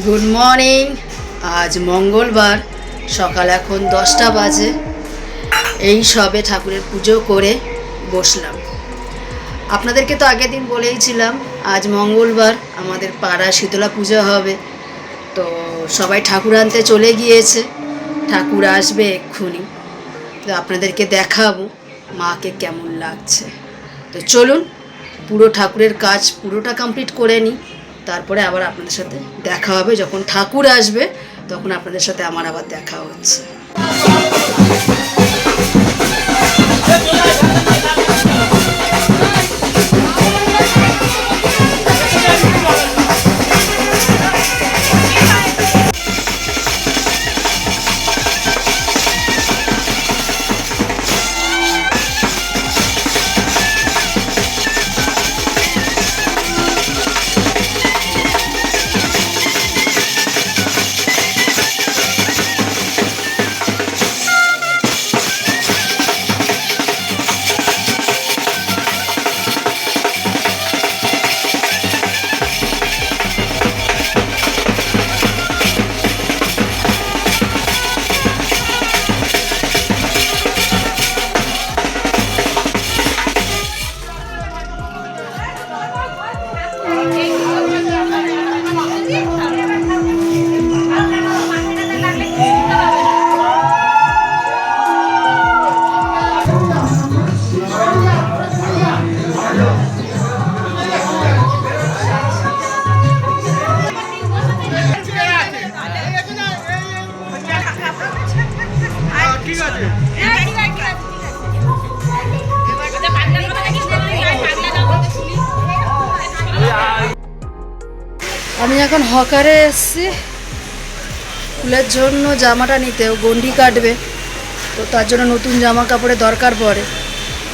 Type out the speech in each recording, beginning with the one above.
Good morning. আজ মঙ্গলবার, সকাল এখন 10টা বাজে। এই সবে ঠাকুরের পুজো করে বসলাম। আপনাদেরকে তো আগের দিন বলেইছিলাম আজ মঙ্গলবার আমাদের পাড়া শীতলা পূজা হবে। তো সবাই ঠাকুর আনতে চলে গিয়েছে, ঠাকুর আসবে এক্ষুনি। তো আপনাদেরকে দেখাবো মাকে কেমন লাগছে। তো চলুন পুরো ঠাকুরের কাজ পুরোটা কমপ্লিট করে নিই, তারপরে আবার আপনাদের সাথে দেখা হবে। যখন ঠাকুর আসবে তখন আপনাদের সাথে আমার আবার দেখা হচ্ছে। আমি এখন হকারে এসেছি ফুলের জন্য জামাটা নিতে। ও গন্ডি কাটবে, তো তার জন্য নতুন জামা কাপড়ের দরকার পড়ে,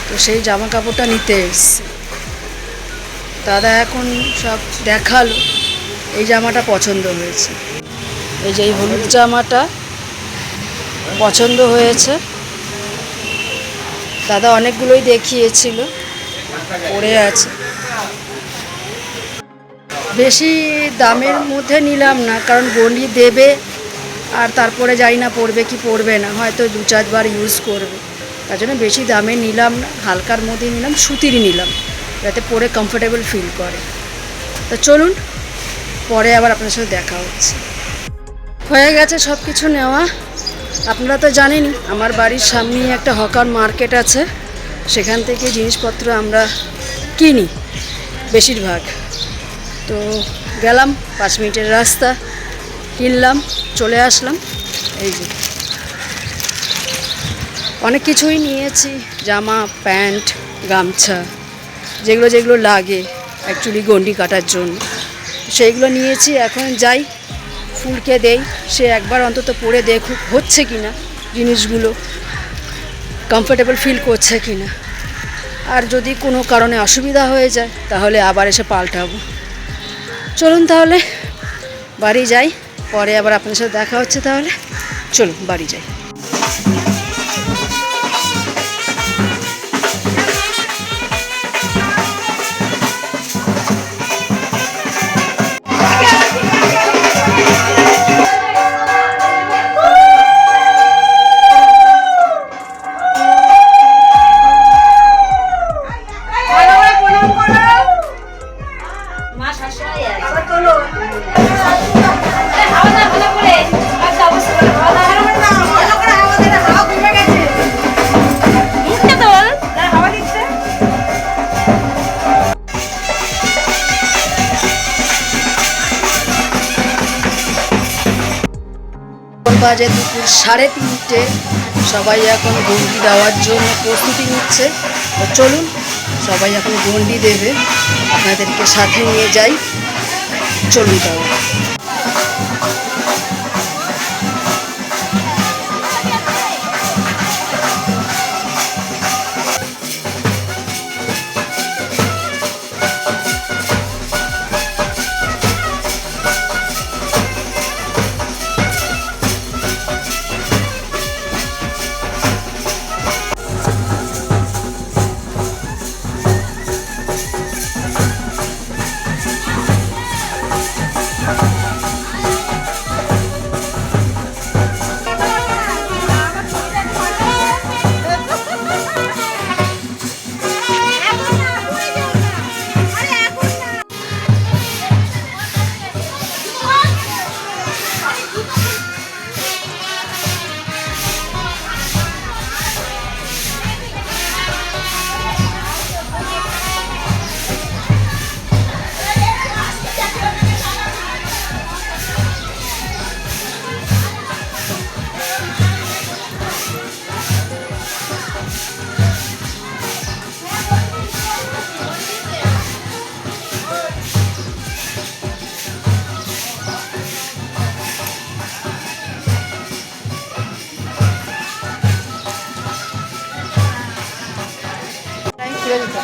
তো সেই জামা কাপড়টা নিতে এসেছি। দাদা এখন সব দেখালো, এই জামাটা পছন্দ হয়েছে। এই যে এই হলুদ জামাটা পছন্দ হয়েছে। দাদা অনেকগুলোই দেখিয়েছিল, পরে আছে। বেশি দামের মধ্যে নিলাম না, কারণ গন্ডি দেবে আর তারপরে জানি না পরবে কি পরবে না, হয়তো 2-4 বার ইউজ করবে। তার জন্য বেশি দামে নিলাম না, হালকার মধ্যে নিলাম, সুতিরই নিলাম, যাতে পরে কমফোর্টেবল ফিল করে। তো চলুন পরে আবার আপনার সাথে দেখা হচ্ছে। হয়ে গেছে সব কিছু নেওয়া। আপনারা তো জানেনই আমার বাড়ির সামনেই একটা হকার মার্কেট আছে, সেখান থেকে জিনিসপত্র আমরা কিনি বেশিরভাগ। তো গেলাম, 5 মিনিটের রাস্তা, কিনলাম, চলে আসলাম। এই যে অনেক কিছুই নিয়েছি, জামা, প্যান্ট, গামছা, যেগুলো যেগুলো লাগে অ্যাকচুয়ালি গন্ডি কাটার জন্য, সেইগুলো নিয়েছি। এখন যাই, ফুলকে দেই, সে একবার অন্তত পরে দেখুক হচ্ছে কি না, জিনিসগুলো কমফোর্টেবল ফিল করছে কি না। আর যদি কোনো কারণে অসুবিধা হয়ে যায় তাহলে আবার এসে পাল্টাবো। চলুন তাহলে বাড়ি যাই, পরে আবার আপনার সাথে দেখা হচ্ছে। তাহলে চলুন বাড়ি যাই। বাজে দুপুর 3:30। সবাই এখন গন্ডি দেওয়ার জন্য প্রস্তুতি নিচ্ছে। তো চলুন সবাই এখন গন্ডি দেবে, আপনাদেরকে সাথে নিয়ে যাই। চলুন তাহলে। গেছে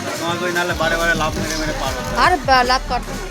তো তোমাকে ওই নাহলে বারে বারে লাভ মেরে মেরে পার হতো। আর লাভ কাটবো না।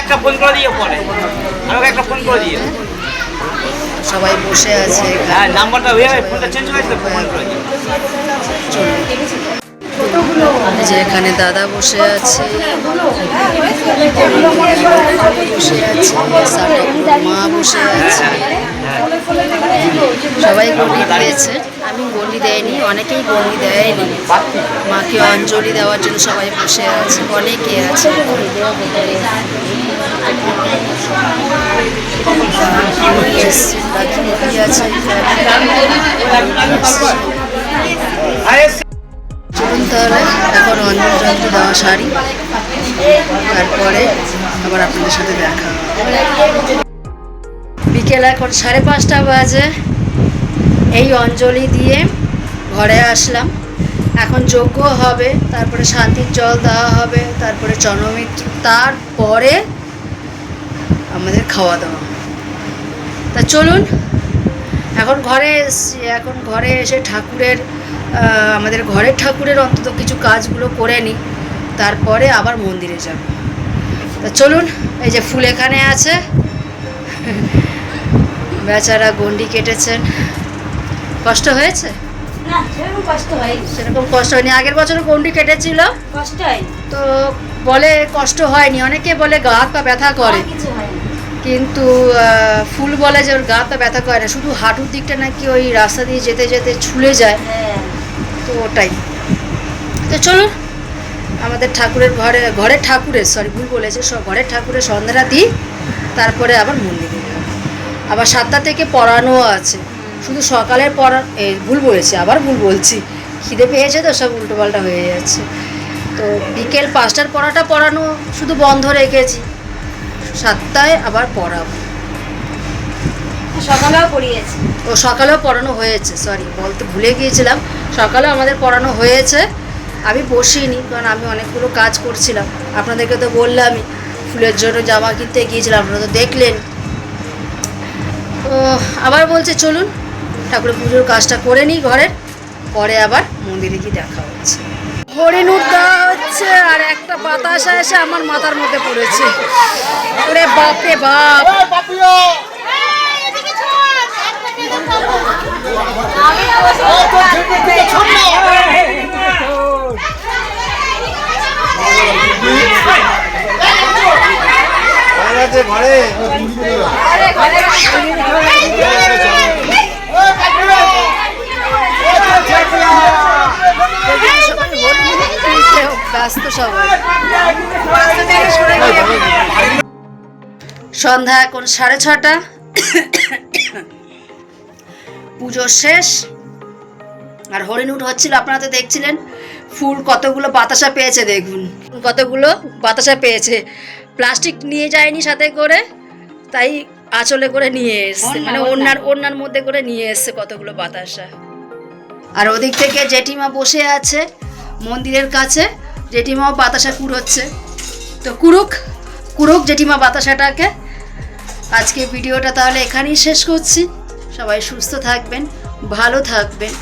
একটা ফোন করে দিয়ে পরে আমাকে একটা ফোন করে দিয়ে সবাই বসে আছে হ্যাঁ নাম্বারটা হয়ে ফোনটা চেঞ্জ হয়েছিল ফোন করে দিয়ে এই যে এখানে দাদা বসে আছে, বসে আছে, মা বসে আছে, সবাই গন্ডি দিয়েছে। আমি গন্ডি দেয়নি, অনেকেই গন্ডি দেয়নি। মাকে অঞ্জলি দেওয়ার জন্য সবাই বসে আছে, অনেকে আছে। চলুন তাহলে এখন অঞ্জলি যন্ত্র দেওয়া সারি, তারপরে আবার আপনাদের সাথে দেখা। বিকেল এখন 5:30 বাজে। এই অঞ্জলি দিয়ে ঘরে আসলাম। এখন যজ্ঞ হবে, তারপরে শান্তির জল দেওয়া হবে, তারপরে জনমিত্র, তারপরে আমাদের খাওয়া দাওয়া। তা চলুন এখন ঘরে এসছি। এখন ঘরে এসে ঠাকুরের আমাদের ঘরের ঠাকুরের অন্তত কিছু কাজগুলো করে নিই, তারপরে আবার মন্দিরে যাব। তা চলুন, এই যে ফুল এখানে আছে, বেচারা গন্ডি কেটেছেন। কষ্ট হয়েছে? না সেরকম কষ্ট হয়নি। সেরকম কষ্ট হয়নি। আগের বছর গন্ডি কেটেছিল কষ্ট হয়নি তো বলে কষ্ট হয়নি, অনেকে বলে গা হাত পা ব্যথা করে, কিছু হয়নি। কিন্তু ফুল বলে যে ওর গা হাত পা ব্যথা করে না, শুধু হাঁটুর দিকটা নাকি ওই রাস্তা দিয়ে যেতে যেতে ছুলে যায়। হ্যাঁ তো ওটাই। তো চলুন আমাদের ঠাকুরের ঘরের ঠাকুরের ভুল বলেছে, ঘরের ঠাকুরের সন্ধ্যাটা দিই, তারপরে আবার মন্দিরে যাব। আবার 7টা থেকে পড়ানোও আছে। শুধু সকালের ভুল বলেছি, আবার ভুল বলছি, খিদে পেয়েছে তো সব উল্টোপাল্টা হয়ে যাচ্ছে। তো বিকেল 5টার পড়ানো শুধু বন্ধ রেখেছি, 7টায় আবার পড়াবো। সকালেও পড়িয়েছি। ও সকালেও পড়ানো হয়েছে, বলতে ভুলে গিয়েছিলাম, সকালেও আমাদের পড়ানো হয়েছে। আমি বসিনি, কারণ আমি অনেকগুলো কাজ করছিলাম। আপনাদেরকে তো বললামই, ফুলের জন্য জামা কিনতে গিয়েছিলাম, আপনারা তো দেখলেন। তো আবার বলছে চলুন ঠাকুরের পুজোর কাজটা করে নিই ঘরের, পরে আবার মন্দিরে গিয়ে দেখা হচ্ছে। হরিণুট দেওয়া হচ্ছে, আর একটা বাতাসা এসে আমার মাথার মধ্যে পড়েছে। ওরে বাপরে বাপ! ব্যস্ত সবাই। সন্ধ্যা এখন 6:30, পুজো শেষ। আর হরিণুট হচ্ছিল, আপনারা তো দেখছিলেন। ফুল কতগুলো বাতাসা পেয়েছে, দেখুন কতগুলো বাতাসা পেয়েছে। প্লাস্টিক নিয়ে যায়নি সাথে করে, তাই আঁচলে করে নিয়ে এসছে, মানে ওড়নার মধ্যে করে নিয়ে এসছে কতগুলো বাতাসা। আর ওদিক থেকে জেঠিমা বসে আছে মন্দিরের কাছে, জেঠিমাও বাতাসা কুড়োচ্ছে, তো কুড়ুক কুড়ুক জেঠিমা বাতাসাটাকে। আজকে ভিডিওটা তাহলে এখানেই শেষ করছি। সবাই সুস্থ থাকবেন, ভালো থাকবেন,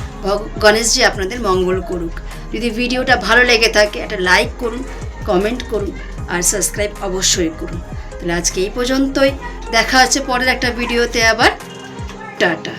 গণেশজি আপনাদের মঙ্গল করুক। যদি ভিডিওটা ভালো লেগে থাকে একটা লাইক করুন, কমেন্ট করুন আর সাবস্ক্রাইব অবশ্যই করুন। তাহলে আজকে এই পর্যন্তই, দেখা হচ্ছে পরের একটা ভিডিওতে আবার। টাটা।